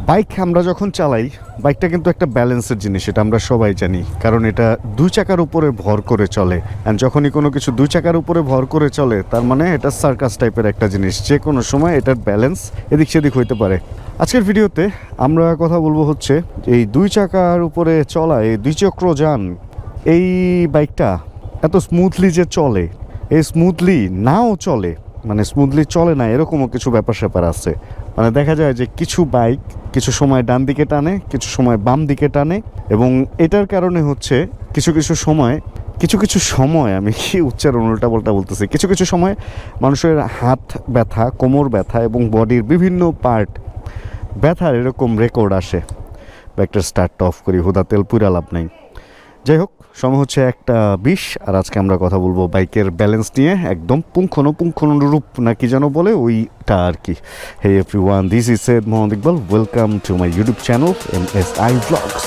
Bike আমরা যখন চালাই, বাইকটা কিন্তু একটা ব্যালেন্সের জিনিস, এটা আমরা সবাই জানি, কারণ এটা দুই চাকার উপরে ভর করে চলে। অ্যান্ড যখনই কোনো কিছু দুই চাকার উপরে ভর করে চলে, তার মানে এটা সার্কাস টাইপের একটা জিনিস, যে কোনো সময় এটার ব্যালেন্স এদিক সেদিক হইতে পারে। আজকের ভিডিওতে আমরা কথা বলবো হচ্ছে এই দুই চাকার উপরে চলা, এই দুই চক্রযান, এই বাইকটা এত স্মুথলি যে চলে, এই স্মুথলি নাও চলে, মানে স্মুথলি চলে না এরকমও কিছু ব্যাপার স্যাপার আছে। মানে দেখা যায় যে কিছু বাইক কিছু সময় ডান দিকে টানে, কিছু সময় বাম দিকে টানে, এবং এটার কারণে হচ্ছে কিছু কিছু সময় আমি কি উচ্চারণ উল্টাপাল্টা বলতেছি, কিছু কিছু সময় মানুষের হাত ব্যথা, কোমর ব্যথা এবং বডির বিভিন্ন পার্ট ব্যথার এরকম রেকর্ড আসে। বাইকটার স্টার্টটা অফ করি, হুদা তেল পুরা লাভ নাই। যাই হোক, সময় হচ্ছে 1:20, আর আজকে আমরা কথা বলবো বাইকের ব্যালেন্স নিয়ে, একদম পুঙ্খানুপুঙ্খানুরূপ না কি যেন বলে ওইটা আর কি। Hey everyone, this is Syed Mohammad Iqbal, welcome to my YouTube channel MSI Vlogs।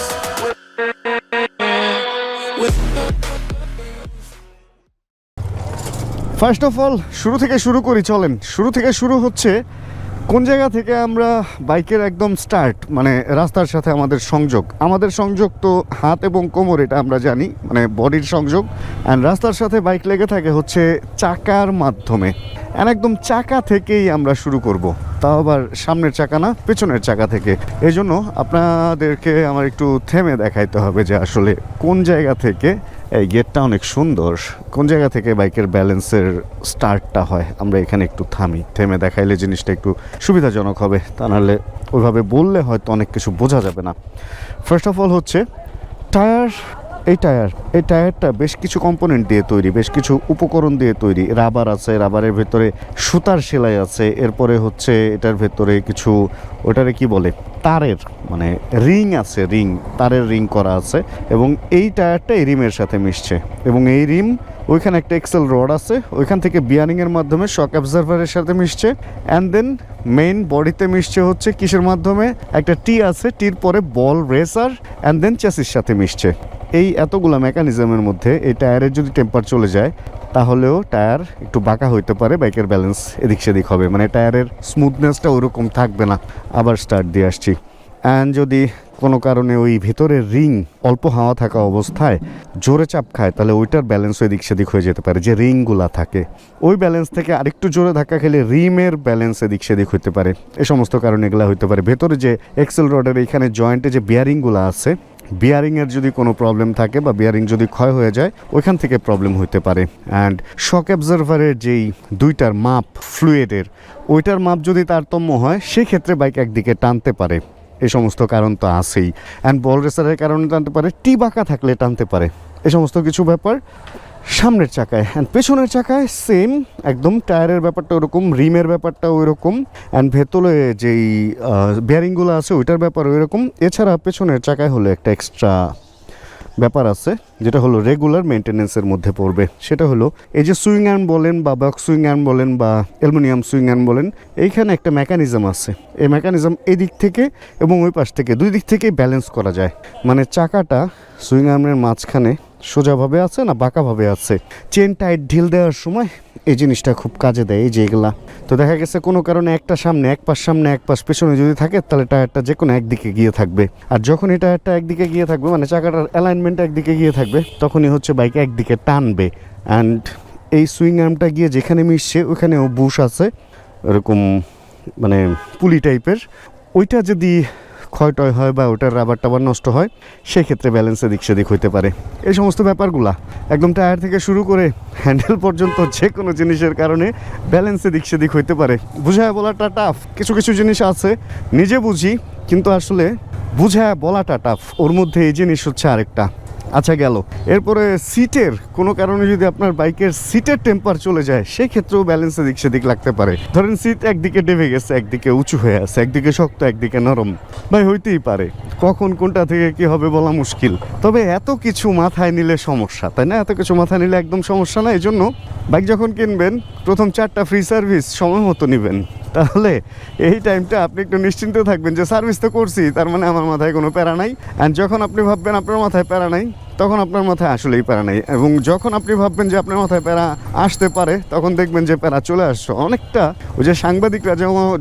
First of all শুরু থেকে শুরু করি, চলেন। শুরু থেকে শুরু হচ্ছে কোন জায়গা থেকে আমরা বাইকের একদম স্টার্ট, মানে রাস্তার সাথে আমাদের সংযোগ তো হাত এবং কোমর, এটা আমরা জানি, মানে বডির সংযোগ। অ্যান্ড রাস্তার সাথে বাইক লেগে থাকে হচ্ছে চাকার মাধ্যমে। অ্যান্ড একদম চাকা থেকেই আমরা শুরু করব, তাও আবার সামনের চাকা না, পেছনের চাকা থেকে। এই জন্য আপনাদেরকে আমার একটু থেমে দেখাইতে হবে যে আসলে কোন জায়গা থেকে, এই গেটটা অনেক সুন্দর, কোন জায়গা থেকে বাইকের ব্যালেন্সের স্টার্টটা হয়। আমরা এখানে একটু থেমে দেখাইলে জিনিসটা একটু সুবিধাজনক হবে, তা নাহলে ওইভাবে বললে হয়তো অনেক কিছু বোঝা যাবে না। ফার্স্ট অফ অল হচ্ছে টায়ার। এই টায়ারটা বেশ কিছু কম্পোনেন্ট দিয়ে তৈরি, বেশ কিছু উপকরণ দিয়ে তৈরি। রাবার আছে, রাবারের ভেতরে সুতার সেলাই আছে, এরপরে হচ্ছে এটার ভেতরে কিছু, ওটারে কি বলে, তারের, মানে রিং আছে, তারের রিং করা আছে, এবং এই টায়ারটা এই রিমের সাথে মিশছে। এবং এই রিম, ওইখানে একটা এক্সেল রড আছে, ওইখান থেকে বিয়ারিংয়ের মাধ্যমে শক অ্যাবজারভারের সাথে মিশছে। অ্যান্ড দেন মেইন বডিতে মিশছে হচ্ছে কিসের মাধ্যমে, একটা টি আছে, টির পরে বল রেসার, অ্যান্ড দেন চ্যাসির সাথে মিশছে। এই এতগুলো মেকানিজমের মধ্যে এই টায়ারের যদি টেম্পার চলে যায়, তাহলেও টায়ার একটু বাঁকা হইতে পারে, বাইকের ব্যালেন্স এদিক সেদিক হবে, মানে টায়ারের স্মুথনেসটা ওরকম থাকবে না। আবার স্টার্ট দিয়ে আসছি। অ্যান্ড যদি কোনো কারণে ওই ভেতরের রিং অল্প হাওয়া থাকা অবস্থায় জোরে চাপ খায়, তাহলে ওইটার ব্যালেন্সও এদিক সেদিক হয়ে যেতে পারে। যে রিংগুলা থাকে, ওই ব্যালেন্স থেকে আরেকটু জোরে ধাক্কা খেলে রিমের ব্যালেন্স এদিক সেদিক হতে পারে। এই সমস্ত কারণে এগুলো হতে পারে। ভেতরে যে এক্সেল রডের এইখানে জয়েন্টে যে বিয়ারিংগুলো আছে, বিয়ারিংয়ের যদি কোনো প্রবলেম থাকে বা বিয়ারিং যদি ক্ষয় হয়ে যায়, ওইখান থেকে প্রবলেম হতে পারে। অ্যান্ড শক অ্যাবজারভারের যেই দুইটার মাপ ফ্লুইডের, ওইটার মাপ যদি তারতম্য হয়, সেক্ষেত্রে বাইক একদিকে টানতে পারে। এই সমস্ত কারণ তো আছেই। অ্যান্ড বল রেসারের কারণে টানতে পারে, টি বাঁকা থাকলে টানতে পারে। এই সমস্ত কিছু ব্যাপার সামনের চাকায়। অ্যান্ড পেছনের চাকায় সেম, একদম টায়ারের ব্যাপারটা ওরকম, রিমের ব্যাপারটা ওই রকম, অ্যান্ড ভেতরে যেই বিয়ারিংগুলো আছে ওইটার ব্যাপার ওই রকম। এছাড়া পেছনের চাকায় হলো একটা এক্সট্রা ব্যাপার আছে, যেটা হলো রেগুলার মেনটেন্যান্সের মধ্যে পড়বে। সেটা হলো এই যে সুইং আর্ম বলেন বা বক্স সুইং আর্ম বলেন বা অ্যালুমিনিয়াম সুইং আর্ম বলেন, এইখানে একটা মেকানিজম আছে। এই মেকানিজম এই দিক থেকে এবং ওই পাশ থেকে, দুই দিক থেকেই ব্যালেন্স করা যায়। মানে চাকাটা সুইং আর্মের মাঝখানে সোজাভাবে আছে না বাঁকাভাবে আছে, চেন টাইট ঢিল দেওয়ার সময় এই জিনিসটা খুব কাজে দেয়। এই যে এগুলা তো দেখা গেছে কোনো কারণে একটা সামনে, এক পাশ সামনে, এক পাশ পেছনে যদি থাকে, তাহলে টায়ারটা যে কোনো একদিকে গিয়ে থাকবে। আর যখন এই টায়ারটা একদিকে গিয়ে থাকবে, মানে চাকাটার অ্যালাইনমেন্ট একদিকে গিয়ে থাকবে, তখনই হচ্ছে বাইক একদিকে টানবে। অ্যান্ড এই সুইং আর্মটা গিয়ে যেখানে মিশছে, ওইখানেও বুশ আছে এরকম, মানে পুলি টাইপের। ওইটা যদি ক্ষয়টয় হয় বা ওটার রাবার টাবার নষ্ট হয়, সেক্ষেত্রে ব্যালেন্স এদিক সেদিক হইতে পারে। এই সমস্ত ব্যাপারগুলা একদম টায়ার থেকে শুরু করে হ্যান্ডেল পর্যন্ত যে কোনো জিনিসের কারণে ব্যালেন্স এদিক সেদিক হইতে পারে। বুঝায় বলাটা টাফ, কিছু কিছু জিনিস আছে নিজে বুঝি, কিন্তু আসলে বুঝায় বলাটা টাফ। ওর মধ্যে এই জিনিস হচ্ছে আরেকটা। আচ্ছা গেল, এরপরে সিটের কোনো কারণে যদি আপনার বাইকের সিটের টেম্পার চলে যায়, সেই ক্ষেত্রেও ব্যালেন্স এদিক সেদিক লাগতে পারে। ধরেন সিট একদিকে ডেবে গেছে, একদিকে উঁচু হয়ে আছে, একদিকে শক্ত একদিকে নরম, ভাই হইতেই পারে। কখন কোনটা থেকে কি হবে বলা মুশকিল। তবে এত কিছু মাথায় নিলে সমস্যা, তাই না? এত কিছু মাথায় নিলে একদম সমস্যা না। এই জন্য বাইক যখন কিনবেন, প্রথম 4টা ফ্রি সার্ভিস সময় মতো নেবেন, তাহলে এই টাইমটা আপনি একটু নিশ্চিন্ত থাকবেন যে সার্ভিস তো করছি, তার মানে আমার মাথায় কোনো প্যারা নাই। অ্যান্ড যখন আপনি ভাববেন আপনার মাথায় প্যারা নাই, তখন আপনার মাথায় আসলেই প্যারা নেই, এবং যখন আপনি ভাববেন যে আপনার মাথায় প্যারা আসতে পারে তখন দেখবেন যে প্যারা চলে আসছে। অনেকটা ওই যে সাংবাদিকরা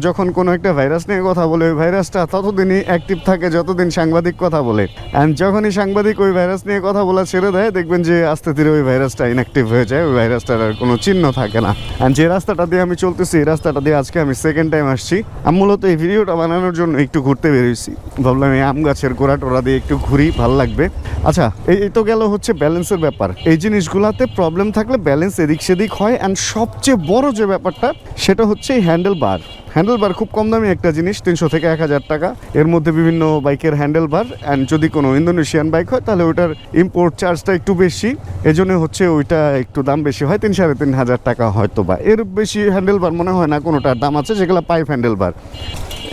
যখন কোনো একটা ভাইরাস নিয়ে কথা বলে, ওই ভাইরাসটা ততদিনই অ্যাক্টিভ থাকে যতদিন সাংবাদিক কথা বলে, অ্যান্ড যখনই সাংবাদিক ওই ভাইরাস নিয়ে কথা বলা ছেড়ে দেয় দেখবেন যে আস্তে ধীরে ওই ভাইরাসটা ইনঅ্যাক্টিভ হয়ে যায়, ওই ভাইরাসটার আর কোনো চিহ্ন থাকে না। অ্যান্ড যে রাস্তাটা দিয়ে আমি চলতেছি এই রাস্তাটা দিয়ে আজকে আমি সেকেন্ড টাইম আসছি। আমি মূলত এই ভিডিওটা বানানোর জন্য একটু ঘুরতে বেরিয়েছি, ভাবলাম এই আম গাছের গোড়া টোড়া দিয়ে একটু ঘুরি, ভাল লাগবে। আচ্ছা, এই তো গেল হচ্ছে ব্যালেন্সের ব্যাপার। এই জিনিসগুলোতে প্রবলেম থাকলে ব্যালেন্স এদিক সেদিক হয়। অ্যান্ড সবচেয়ে বড় যে ব্যাপারটা সেটা হচ্ছে এই হ্যান্ডেল বার খুব কম দামি একটা জিনিস, 300 থেকে 1000 টাকা। এর মধ্যে বিভিন্ন বাইকের হ্যান্ডেল বার, অ্যান্ড যদি কোনো ইন্দোনেশিয়ান বাইক হয় তাহলে ওইটার ইম্পোর্ট চার্জটা একটু বেশি, এজন্য হচ্ছে ওইটা একটু দাম বেশি হয়, 3-3.5 টাকা হয়তো বা। এর বেশি হ্যান্ডেল বার মনে হয় না কোনোটার দাম আছে, যেগুলো পাইপ হ্যান্ডেল বার।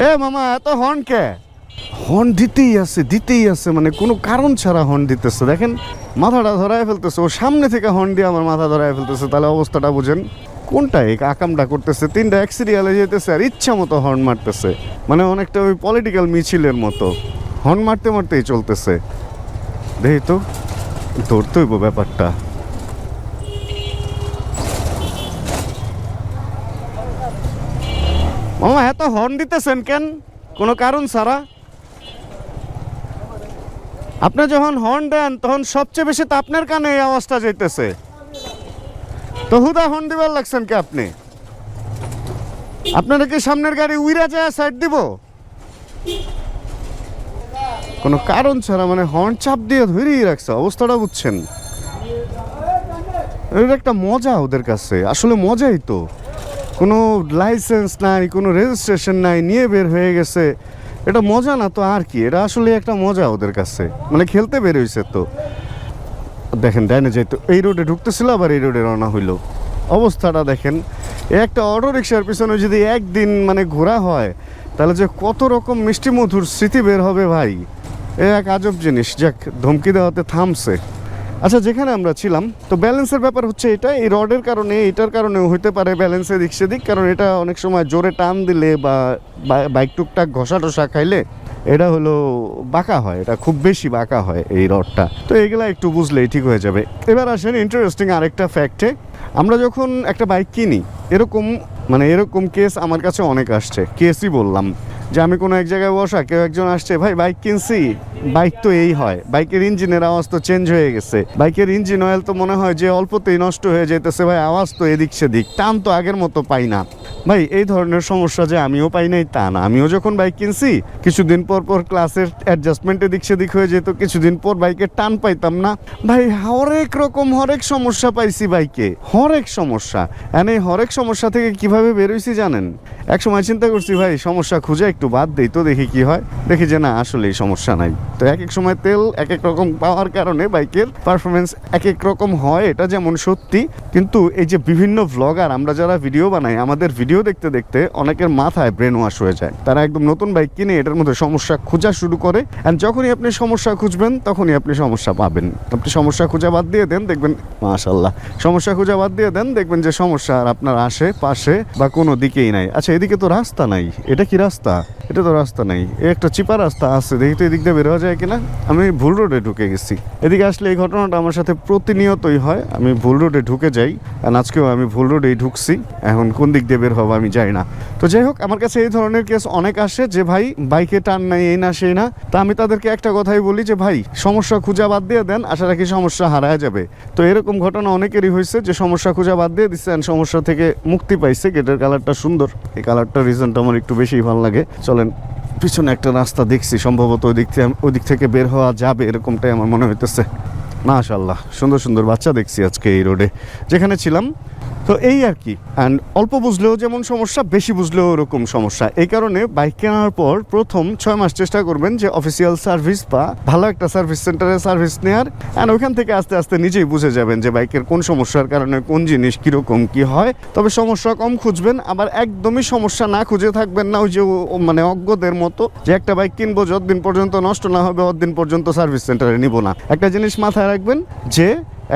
এ মামা এত হর্ন কে? হর্ন দিতেই আছে, মানে কোনো কারণ ছাড়া হর্ন দিতেছে। দেখেন মাথাটা ধরায় ফেলতেছে, ও সামনে থেকে হর্ন দিয়ে আমার মাথা ধরায় ফেলতেছে, তাহলে অবস্থাটা বুঝেন কোনটা এই আকামটা করতেছে। 3টা এক সিরিয়ালে যেতেছে আর ইচ্ছা মতো হর্ন মারতেছে, মানে অনেকটা ওই পলিটিক্যাল মিছিলের মতো হর্ন মারতেই চলতেছে। দেখি তো ধরতে হইব ব্যাপারটা। মামা এত হর্ন দিতেছেন কেন কোনো কারণ ছাড়া? আপনি যখন হর্ন দেন তখন সবচেয়ে বেশি তো আপনার কানে এই আওয়াজটা যাইতেছে, তো হুদা হর্ন দিবার লাগছেন কে আপনি? আপনারা কি সামনের গাড়ি উইরা যায় সাইড দিব? কোনো কারণ ছাড়া মানে হর্ন চাপ দিয়ে ধরেই রাখছে, অবস্থাটা বুঝছেন? এটা একটা মজা ওদের কাছে, আসলে মজাই তো। কোনো লাইসেন্স নাই, কোনো রেজিস্ট্রেশন নাই, নিয়ে বের হয়ে গেছে। এটা মজা না তো আর কি, এটা আসলে একটা মজা ওদের কাছে, মানে খেলতে বের হয়েছে তো। দেখেন ডাইনে যাইতো, এই রোডে ঢুকতেছিল আবার এই রোডে রওনা হইলো, অবস্থাটা দেখেন। একটা অটো রিক্সার পিছনে যদি একদিন মানে ঘোরা হয় তাহলে যে কত রকম মিষ্টি মধুর স্মৃতি বের হবে ভাই, এ এক আজব জিনিস। যাক, ধমকি দেওয়াতে থামছে। আচ্ছা, যেখানে আমরা ছিলাম তো ব্যালেন্সের ব্যাপার হচ্ছে এটা, এই রডের কারণে এটার কারণেও হতে পারে ব্যালেন্সের দিক সেদিক, কারণ এটা অনেক সময় জোরে টান দিলে বা বাইক টুকটাক ঘষা টসা খাইলে এটা হলো বাঁকা হয়, এটা খুব বেশি বাঁকা হয় এই রডটা। তো এগুলা একটু বুঝলেই ঠিক হয়ে যাবে। এবার আসেন ইন্টারেস্টিং আরেকটা ফ্যাক্টে। আমরা যখন একটা বাইক কিনি এরকম কেস আমার কাছে অনেক আসছে। কেসই বললাম যে আমি কোনো এক জায়গায় বসা, কেউ একজন আসছে, ভাই বাইক কিনছি, বাইক তো এই হয়, বাইকের ইঞ্জিনের আওয়াজ তো চেঞ্জ হয়ে গেছে, বাইকের ইঞ্জিন অয়েল তো মনে হয় যে অল্পতেই নষ্ট হয়ে যেতেছে, ভাই আওয়াজ তো এদিক সেদিক, টান তো আগের মতো পাই না। ভাই এই ধরনের সমস্যা যে আমিও পাই নাই তা না, আমিও যখন বাইক কিনছি কিছুদিন পর ক্লাসের অ্যাডজাস্টমেন্ট এদিক সেদিক হয়ে যেত, কিছুদিন পর বাইকের টান পাইতাম না। ভাই হরেক সমস্যা পাইছি বাইকে, হরেক সমস্যা। এই হরেক সমস্যা থেকে কিভাবে বেরোইছি জানেন? এক সময় চিন্তা করছি ভাই সমস্যা খুঁজে একটু বাদ দেই তো দেখি কি হয়, দেখি যে না আসলেই সমস্যা নাই। তো এক সময় তেল এক রকম পাওয়ার কারণে বাইকের পারফরমেন্স এক রকম হয়, এটা যেমন সত্যি। কিন্তু এই যে বিভিন্ন ভ্লগার, আমরা যারা ভিডিও বানাই, আমাদের ভিডিও দেখতে দেখতে অনেকের মাথায় ব্রেন ওয়াশ হয়ে যায়, তারা একদম নতুন বাইক কিনে এটার মধ্যে সমস্যা খোঁজা শুরু করে। অ্যান্ড যখনই আপনি সমস্যা খুঁজবেন তখনই আপনি সমস্যা পাবেন। আপনি সমস্যা খোঁজা বাদ দিয়ে দেন, দেখবেন মাশাআল্লাহ, সমস্যা খোঁজা বাদ দিয়ে দেন, দেখবেন যে সমস্যা আর আপনার আশেপাশে বা কোনো দিকেই নাই। আচ্ছা, এদিকে তো রাস্তা নাই, এটা কি রাস্তা? এটা তো রাস্তা নাই, একটা চিপা রাস্তা আছে, দেখি তো এদিক দিয়ে বের হওয়া যায় কিনা। আমি ভুল রোডে ঢুকে গেছি। এদিকে আসলে এই ঘটনাটা আমার সাথে প্রতিনিয়তই হয়, আমি ভুল রোডে ঢুকে যাই, আর আজকেও আমি ভুল রোডেই ঢুকছি। এখন কোন দিক দিয়ে বের হবো আমি জানি না। তো যাই হোক, আমার কাছে এই ধরনের কেস অনেক আসে যে ভাই বাইকে টান নাই, এই না সেই না। তা আমি তাদেরকে একটা কথাই বলি যে ভাই সমস্যা খুঁজা বাদ দিয়ে দেন, আশা রাখি সমস্যা হারায় যাবে। তো এরকম ঘটনা অনেকেরই হয়েছে যে সমস্যা খুঁজা বাদ দিয়ে দিচ্ছেন, সমস্যা থেকে মুক্তি পাইছে। গেটের কালারটা সুন্দর, এই কালারটার রিজনটা আমার একটু বেশি ভালো লাগে। চলেন, পিছনে একটা রাস্তা দেখছি, সম্ভবত ওই দিক থেকে বের হওয়া যাবে এরকমটাই আমার মনে হইতেছে। মাশাআল্লাহ, সুন্দর বাচ্চা দেখছি আজকে এই রোডে যেখানে ছিলাম। তো এই আর কি। অ্যান্ড অল্প বুঝলেও যেমন সমস্যা, বেশি বুঝলেও ওরকম সমস্যা। এই কারণে বাইক কেনার পর প্রথম 6 মাস চেষ্টা করবেন যে অফিসিয়াল সার্ভিস বা ভালো একটা সার্ভিস সেন্টারে সার্ভিস নেওয়ার। অ্যান্ড ওইখান থেকে আস্তে আস্তে নিজেই বুঝে যাবেন যে বাইকের কোন সমস্যার কারণে কোন জিনিস কীরকম কী হয়। তবে সমস্যা কম খুঁজবেন, আবার একদমই সমস্যা না খুঁজে থাকবেন না ওই যে মানে অজ্ঞদের মতো যে একটা বাইক কিনবো, যতদিন পর্যন্ত নষ্ট না হবে ততদিন পর্যন্ত সার্ভিস সেন্টারে নিব না। একটা জিনিস মাথায় রাখবেন যে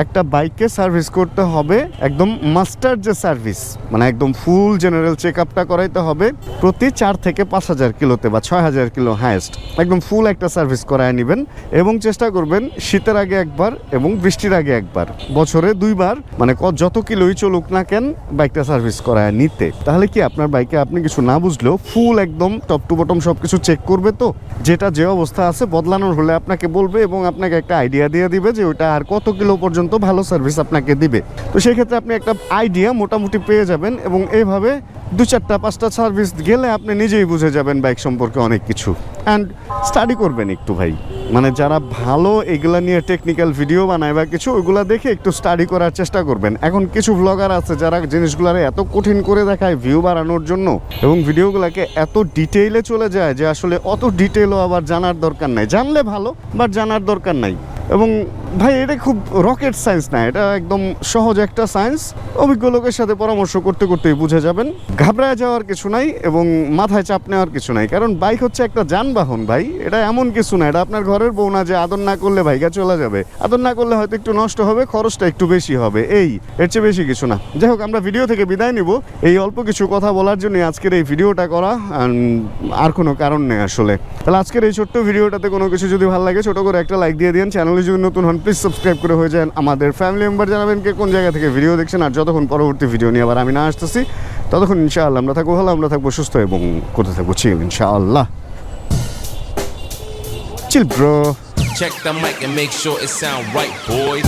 একটা বাইককে সার্ভিস করতে হবে একদম মাস্টার যে সার্ভিস, মানে একদম ফুল জেনারেল চেক আপটা করাইতে হবে প্রতি 4 থেকে 5,000 কিলোতে বা 6,000 কিলো হাইয়েস্ট, একদম ফুল একটা সার্ভিস করায় নেবেন এবং চেষ্টা করবেন শীতের আগে একবার এবং বৃষ্টির আগে একবার, বছরে 2বার, মানে যত কিলোই চলুক না কেন বাইকটা সার্ভিস করায় নিতে। তাহলে কি আপনার বাইকে আপনি কিছু না বুঝলেও ফুল একদম টপ টু বটম সব কিছু চেক করবে, তো যেটা যে অবস্থা আছে বদলানোর হলে আপনাকে বলবে এবং আপনাকে একটা আইডিয়া দিয়ে দিবে যে ওইটা আর কত কিলো পর্যন্ত ভালো সার্ভিস আপনাকে দিবে। তো সেই ক্ষেত্রে আপনি একটা আইডিয়া মোটামুটি পেয়ে যাবেন এবং এইভাবে 2-4টা 5টা সার্ভিস গেলে আপনি নিজেই বুঝে যাবেন বাইক সম্পর্কে অনেক কিছু। অ্যান্ড স্টাডি করবেন একটু ভাই, মানে যারা ভালো এগুলা নিয়ে টেকনিক্যাল ভিডিও বানায় বা কিছু, ওইগুলা দেখে একটু স্টাডি করার চেষ্টা করবেন। এখন কিছু ব্লগার আছে যারা জিনিসগুলারে এত কঠিন করে দেখায় ভিউ বাড়ানোর জন্য এবং ভিডিওগুলোকে এত ডিটেইলে চলে যায় যে আসলে অত ডিটেইলও আবার জানার দরকার নাই, জানলে ভালো বাট জানার দরকার নাই। এবং ভাই এটা খুব রকেট সায়েন্স না, এটা একদম সহজ একটা সায়েন্স, অভিজ্ঞ লোকের সাথে পরামর্শ করতে করতেই বুঝে যাবেন। ঘাবড়ায় যাওয়ার কিছু নাই এবং মাথায় চাপ নেওয়ার কিছু নাই, কারণ বাইক হচ্ছে একটা যানবাহন ভাই, এটা এমন কিছু না, এটা আপনার ঘরের বউ না যে আদর না করলে বাইকা চলে যাবে, আদর না করলে হয়তো একটু নষ্ট হবে, খরচটা একটু বেশি হবে, এর চেয়ে বেশি কিছু না। যাই হোক, আমরা ভিডিও থেকে বিদায় নিব এই অল্প কিছু কথা বলার জন্য আজকের এই ভিডিওটা করা, আর কোনো কারণ নেই আসলে। তাহলে আজকের এই ছোট্ট ভিডিওটাতে কোনো কিছু যদি ভালো লাগে ছোট করে একটা লাইক দিয়ে দিন, চ্যানেলে যদি নতুন হন প্লিজ সাবস্ক্রাইব করে হয়ে যান আমাদের ফ্যামিলি মেম্বার। জানাবেন কে কোন জায়গা থেকে ভিডিও দেখছেন, আর যতক্ষণ পরবর্তী ভিডিও নিয়ে আবার আমি না আসতেছি ততক্ষণ ইনশাআল্লাহ আমরা থাকবো ভালো, আমরা থাকবো সুস্থ এবং করতে থাকবো চিল ইনশাআল্লাহ। Chill bro. Check the mic and make sure it sound right, boys.